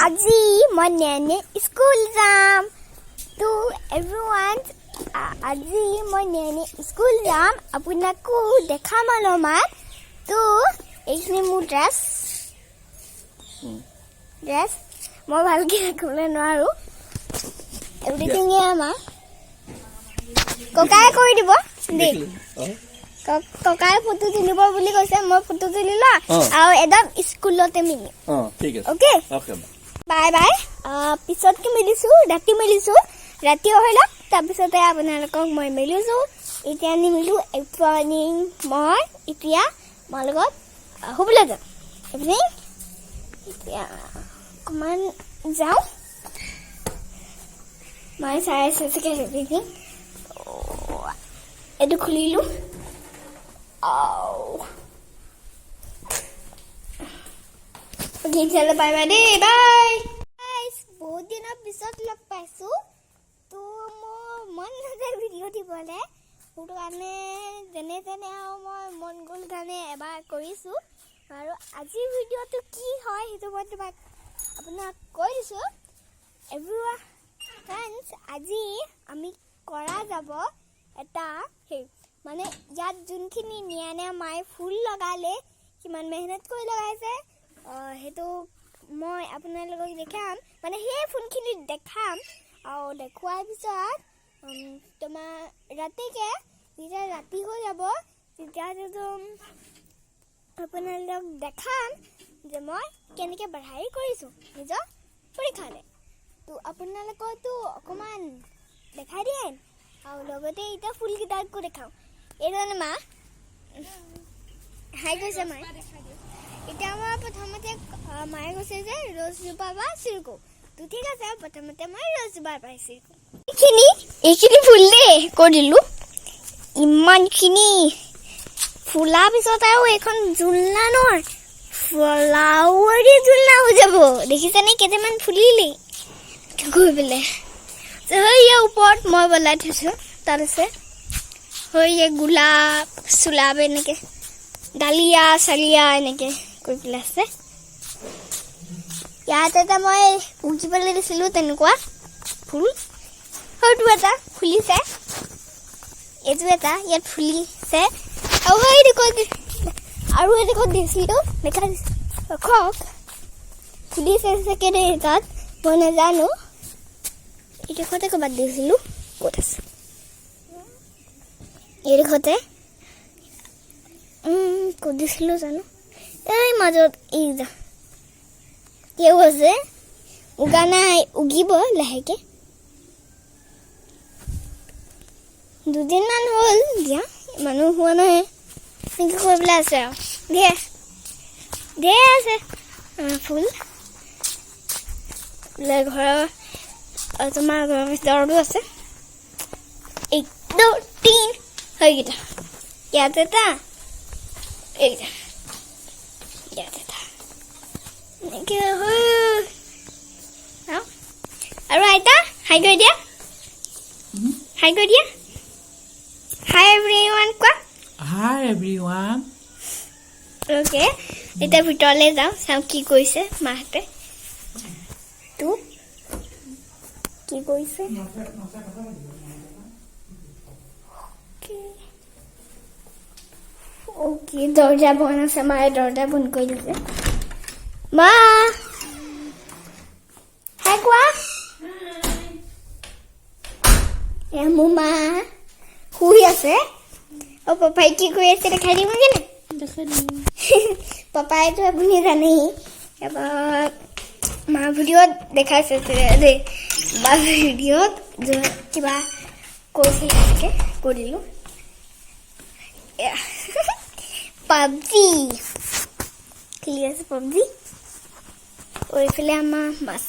আজি মই নেনে স্কুল যাম তো এভৰিৱান আজি মই নেনে স্কুল যাম আপোনাকো দেখাম অলপমান তো এইখিনি মোৰ ড্ৰেছ মই ভালকৈ ৰাখিবলৈ নোৱাৰোঁ এভৰিথিঙে আমাৰ ককাই কৰি দিব দেই ককাই ফটো তুলিব বুলি কৈছে মই ফটো তুলিলো আৰু একদম স্কুলতে মিলি অ'কে বাই বাই পিছতকে মিলিছো ৰাতি হৈ লওক তাৰপিছতে আপোনালোকক মই মিলিছো এতিয়া নিমিলো ইভিনিং মই এতিয়া মোৰ লগত শুবলৈ যাম ইভিনিং এতিয়া অকণমান যাওঁ মই চাই আছো চাগে ইভিনিং এইটো খুলিলো চলো বাই বাই দেই বাই বহুত দিনৰ পিছত লগ পাইছো তো মোৰ মন নাযায় ভিডিঅ' দিবলৈ সেইটো কাৰণে যেনে তেনে আৰু মই মন গ'ল কাৰণে এবাৰ কৰিছোঁ আৰু আজিৰ ভিডিঅ'টো কি হয় সেইটো মই তোমাক আপোনাক কৈ দিছোঁ এভৰিৱান ফ্ৰেণ্ডছ আজি আমি কৰা যাব এটা মানে ইয়াত যোনখিনি নিয়া মায়ে ফুল লগালে কিমান মেহনত কৰি লগাইছে সেইটো মই আপোনালোকক দেখাম মানে সেই ফুলখিনি দেখাম আৰু দেখুৱাৰ পিছত তোমাৰ ৰাতিকে যেতিয়া ৰাতি হৈ যাব তেতিয়া আপোনালোকক দেখাম যে মই কেনেকৈ বঢ়াই কৰিছোঁ নিজৰ পৰীক্ষালৈ তো আপোনালোকতো অকণমান দেখাই দিয়ে আৰু লগতে এতিয়া ফুলকেইটাকো দেখাওঁ এইধৰণে মা হাই কৈছে মায়ে এতিয়া মই প্ৰথমতে মায়ে কৈছে যে ৰছজোপা বা চিৰকো তো ঠিক আছে প্ৰথমতে মই ৰছজোপাৰ পৰাই চিৰকো এইখিনি ফুল দেই কৈ দিলোঁ ইমানখিনি ফুলাৰ পিছত আৰু এইখন জোলনা নহয় ফ্লাৱাৰী জোলনা হৈ যাব দেখিছেনে কেইটামান ফুলিলেই গৈ পেলাই ইয়াৰ ওপৰত মই বনাই থৈছোঁ তাত আছে গোলাপ চোলাপ এনেকৈ ডালিয়া চালিয়া এনেকৈ কৰি পেলাই আছে ইয়াত এটা মই উজিবলৈ দিছিলোঁ তেনেকুৱা ফুল হয়তো এটা ফুলিছে এইটো এটা ইয়াত ফুলিছে আৰু এডোখৰত দিছিলোঁ দেখা ৰখক ফুলিছে চাগে দেই তাত মই নাজানো এইডোখৰতে ক'ৰবাত দিছিলোঁ ক'ত আছে এইডোখৰতে ক'ত দিছিলোঁ জানো এই মাজত এই যা কেও আছে উগা নাই উগিব লাহেকৈ দুদিনমান হ'ল দিয়া মানুহ হোৱা নহয় এনেকৈ কৰি পেলাই আছে আৰু ধেৰ আছে ফুল ঘৰৰ তোমাৰ ঘৰৰ ভিতৰতো আছে একদম তিন সেইকেইটা ইয়াত এটা এইকেইটা ইয়াত এটা এনেকৈ আৰু আইতা হাই কৰি দিয়া হাই এভৰিৱান কোৱা হাই এভৰিৱান অ'কে এতিয়া ভিতৰলৈ যাওঁ চাওঁ কি কৰিছে মাহঁতে তো কি কৰিছে অ'কে দৰ্জা বন্ধ আছে মায়ে দৰ্জা বন্ধ কৰি দিছে মা হাই কোৱা মোৰ মা শুই আছে পাপাই কি কৰি আছে দেখাই দিম কেনে পাপাইতো আপুনি জানেই এবাৰ মা ভিডিঅ'ত দেখাইছে দেই মা ভিডিঅ'ত কিবা কৈছিল এনেকৈ কৰি দিলোঁ পাবজি খেলি আছে পাবজি এইফালে আমাৰ মাছ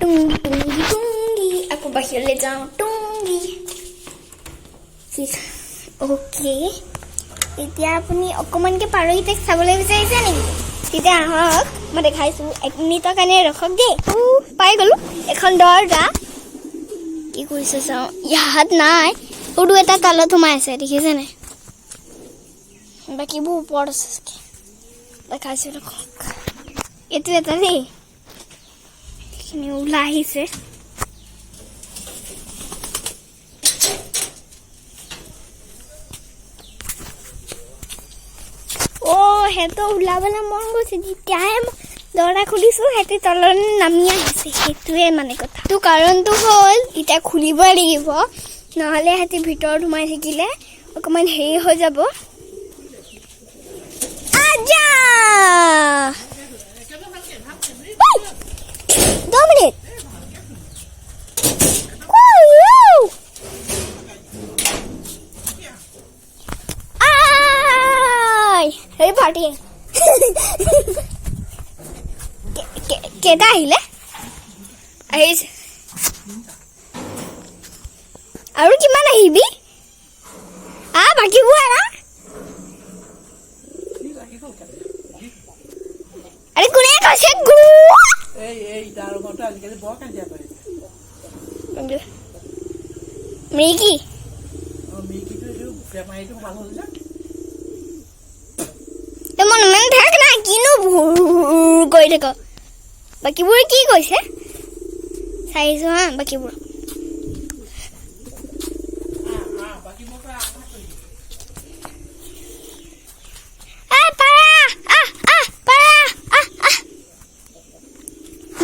টুংগি আকৌ বাহিৰলৈ যাওঁ টুংগি অ'কে এতিয়া আপুনি অকণমানকৈ পাৰহিতে চাবলৈ বিচাৰিছে নেকি তেতিয়া আহক মই দেখাইছোঁ 1 মিনিটৰ কাৰণে ৰখক দেই পাই গ'লোঁ এখন দৰ্জা কি কৰিছে চাওঁ ইয়াত নাই সৰু এটা তলত সোমাই আছে দেখিছেনে বাকীবোৰ ওপৰত আছে চাগে দেখাইছোঁ দেখক এইটো এটা দেই এইখিনি ওলাই আহিছে সেইটো ওলাবলৈ মন গৈছে যেতিয়াহে দৰজা খুলিছোঁ সিহঁতে তললৈ নামি আহিছে সেইটোৱে মানে কথা তো কাৰণটো হ'ল এতিয়া খুলিবই লাগিব নহ'লে সিহঁতে ভিতৰত সোমাই থাকিলে অকণমান হেৰি হৈ যাব আজা 2 মিনিট হেৰি পাৰ্টি কেইটা আহিলে আহিছে আৰু কিমান আহিবি বাকীবোৰ এৰা আৰে কোনে কৈছে গু মিকি মন মানে থাক না কিনো কৰি থাক বাকীবোৰে কি কৈছে চাইছোঁ হা বাকীবোৰ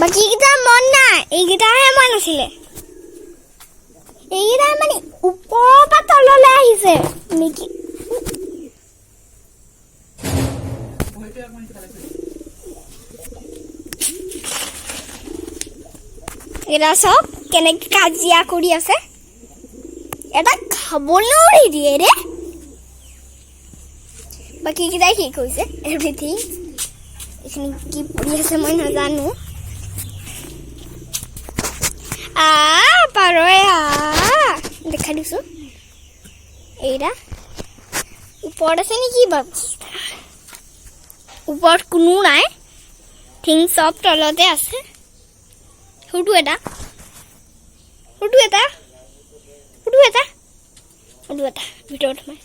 বাকীকেইটা মন নাই এইকেইটাহে মন আছিলে এইকেইটা মানে ওপৰৰ পৰা তললৈ আহিছে মিকি এৰা সব কেনেকে কাজিয়া কৰি আছে এটা খাবলৈ দিয়ে ৰে বাকি কিটা কি কৈছে এভৰিথিং এখিনি কি পৰি আছে মই নাজানো পাৰয় দেখা দিছো এইটা ওপৰত আছে নেকি ওপৰত কোনো নাই থিং সব তলতে আছে হুডু এটা ভিতৰত সোমাই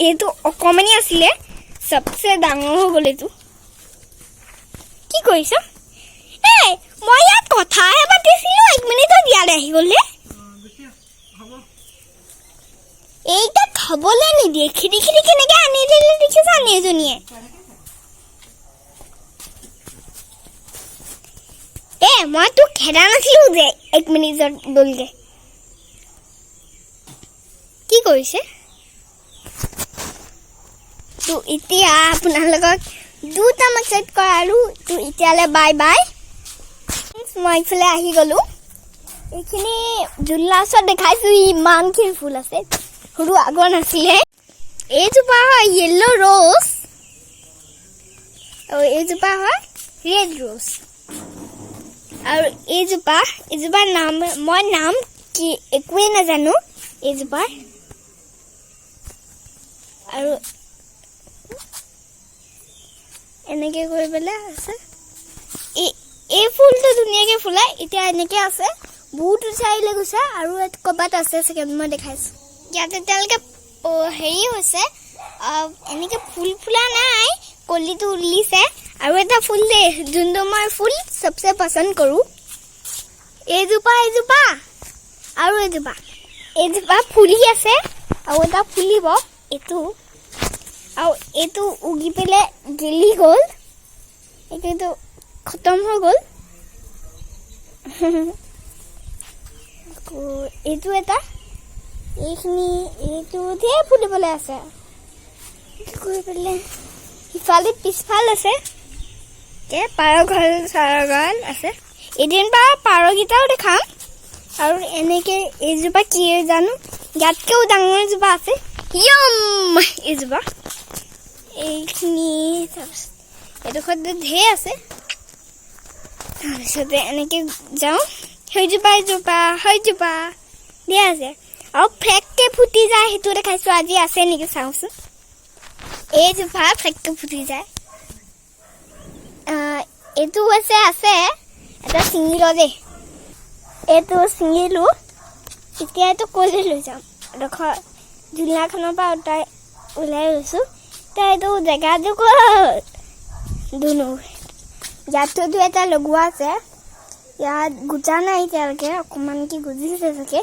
এইটো অকমানি আছিলে সবচে ডাঙৰ হৈ গ'ল এইটো কি কৰিছ মই ইয়াত কথাহে পাতিছিলোঁ 1 মিনিটত ইয়ালৈ আহি গ'লে এইটা খাবলৈ নিদিয়ে খিৰি কেনেকৈ আনি দিলে দেখিছ আনি এজনীয়ে মই তোক খেদা নাছিলোঁ যে 1 মিনিটত গ'লগে কি কৰিছে তো এতিয়া আপোনালোকক দুটা মেছেজ কৰা আৰু তো এতিয়ালৈ বাই বাই মই এইফালে আহি গ'লোঁ এইখিনি জুলাছত দেখাইছোঁ ইমানখিনি ফুল আছে সৰু আগৰ নাছিলে এইজোপা হয় য়েল্লো ৰ'জ আৰু এইজোপা হয় ৰেড ৰ'জ আৰু এইজোপাৰ নাম কি একোৱেই নাজানো এইজোপাৰ আৰু এনেকৈ কৰি পেলাই আছে এই ফুলটো ধুনীয়াকৈ ফুলাই এতিয়া এনেকৈ আছে বহুত উচাইলৈ গৈছে আৰু ক'ৰবাত আছে চাগে মই দেখাইছোঁ ইয়াত এতিয়ালৈকে হেৰি হৈছে এনেকৈ ফুল ফুলা নাই কলিটো উলিছে আৰু এটা ফুল দে যোনটো মই ফুল সবচে পচন্দ কৰোঁ এইজোপা আৰু এইজোপা ফুলি আছে আৰু এটা ফুলিব এইটো আৰু এইটো উগি পেলাই গেলি গ'ল এইটো খতম হৈ গ'ল এইটো এটা এইখিনি এইটো ধেৰ ফুলিবলৈ আছে কৰি পেলাই সিফালে পিছফাল আছে পাৰ ঘৰ আছে এদিন পাৰকেইটাও দেখাম আৰু এনেকৈ এইজোপা কি জানো ইয়াতকৈও ডাঙৰ এজোপা আছে এইজোপা এইখিনি এডোখৰত ঢেৰ আছে তাৰপিছতে এনেকৈ যাওঁ সেইজোপা ধেৰ আছে আৰু ফ্ৰেককৈ ফুটি যায় সেইটো দেখাইছোঁ আজি আছে নেকি চাওঁচোন এইজোপা ফ্ৰেককৈ ফুটি যায় এইটো আছে এটা ছিঙিলো দেই এইটো ছিঙিলোঁ এতিয়া এইটো ক'লৈ লৈ যাম এডোখৰ ঝুলনাখনৰ পৰা ওলাই গৈছোঁ তাৰ এইটো জেগাটো ক'ত ধুনু ইয়াতো এটা লগোৱা আছে ইয়াত গুজা নাই এতিয়ালৈকে অকণমান কি গুজিছে চাগে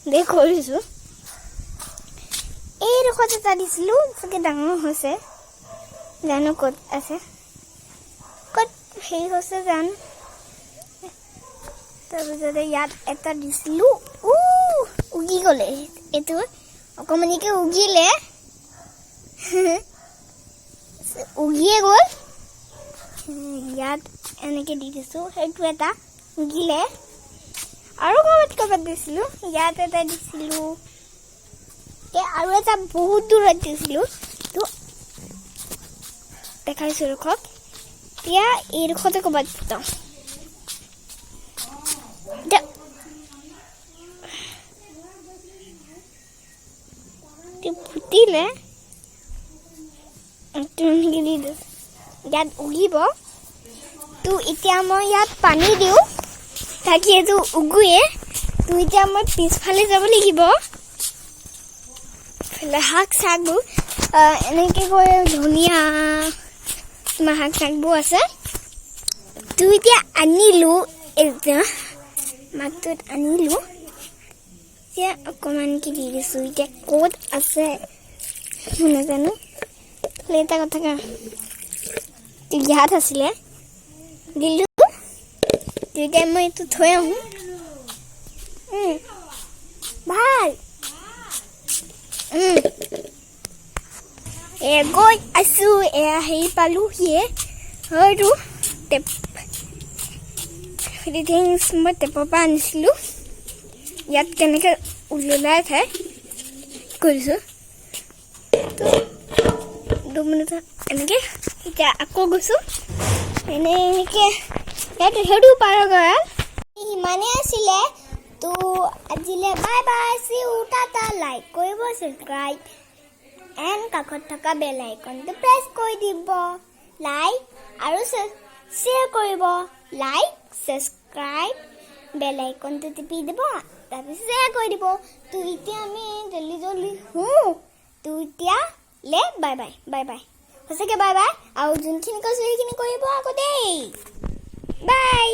দেখ কৰিছোঁ এইডোখৰত এটা দিছিলোঁ চাগে ডাঙৰ হৈছে জানো ক'ত আছে ক'ত হেৰি হৈছে জানো তাৰপিছতে ইয়াত এটা দিছিলোঁ উগি গ'লে এইটো অকণমানিকে উগিলে উগিয়ে গ'ল ইয়াত এনেকৈ দি দিছোঁ সেইটো এটা উগিলে আৰু ক'ৰবাত দিছিলোঁ ইয়াত এটা দিছিলোঁ আৰু এটা বহুত দূৰত দিছিলোঁ তো দেখাইছোঁ ৰখক এতিয়া এইডোখৰতে ক'ৰবাত ফুটাওঁ ফুটিলে ইয়াত উগিব তো এতিয়া মই ইয়াত পানী দিওঁ তাকি এইটো উগুৱে তো এতিয়া মই পিছফালে যাব লাগিব শাক চাকবোৰ এনেকৈ কৰি ধুনীয়া তোমাৰ শাক চাকবোৰ আছে তো এতিয়া আনিলোঁ এতিয়া মাকটোত আনিলোঁ এতিয়া অকণমানকৈ দি দিছোঁ এতিয়া ক'ত আছে নাজানো এটা কথা ইয়াত আছিলে দিলোঁ তেতিয়া মই এইটো থৈ আহোঁ ভাল গৈ আছোঁ এয়া হেৰি পালোঁহিয়ে হয়তো মই টেপৰ পৰা আনিছিলোঁ ইয়াত কেনেকৈ ওলাই খাই কৰিছোঁ 2 মিনিট এনেকৈ এতিয়া আকৌ গৈছোঁ এনেকৈ ইয়াত সেইটো পাৰ গ'ল ইমানেই আছিলে তো আজিলৈ bye bye see you tata like কৰিব ছাবস্ক্ৰাইব এণ্ড কাষত থকা বেল আইকনটো প্ৰেছ কৰি দিব লাইক আৰু শ্বেয়াৰ কৰিব লাইক ছাবস্ক্ৰাইব বেল আইকনটো টিপি দিব তাৰপিছত শ্বেয়াৰ কৰি দিব তো এতিয়া আমি জল্দি তো এতিয়ালৈ বাই বাই সঁচাকৈ বাই বাই আৰু যোনখিনি কৈছোঁ সেইখিনি কৰিব আকৌ দেই বাই